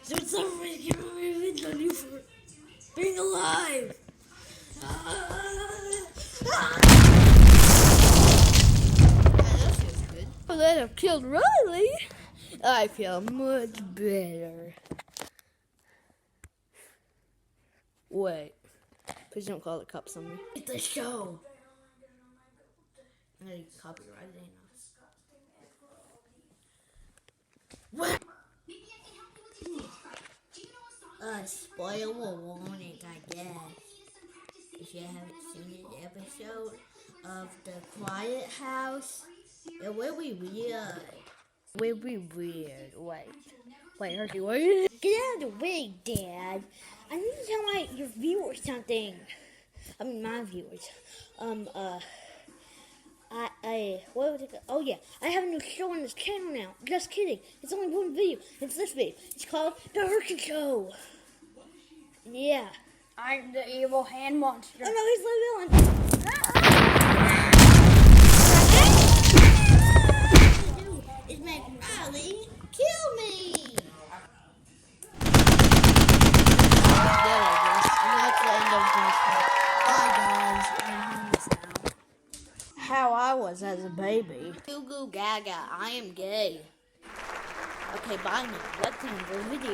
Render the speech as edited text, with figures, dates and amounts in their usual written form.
So somebody give me revenge on you for being alive. That feels good. Now that I've killed Riley, I feel much better. Wait. Please don't call the cops on me. It's a show. I need copyright it. What? Spoiler warning, I guess. If you haven't seen an episode of The Quiet House, it will be weird. It will be weird. Wait, are you waiting? Get out of the way, Dad. I need to tell your viewers something. I mean, my viewers. What was it? Oh yeah, I have a new show on this channel now. Just kidding. It's only one video. It's this video. It's called The Hershey Show. Yeah. I'm the evil hand monster. Oh no, he's the villain. It's make Riley kill me. How I was as a baby. Goo goo gaga, I am gay. Okay, bye now. Let's end the video.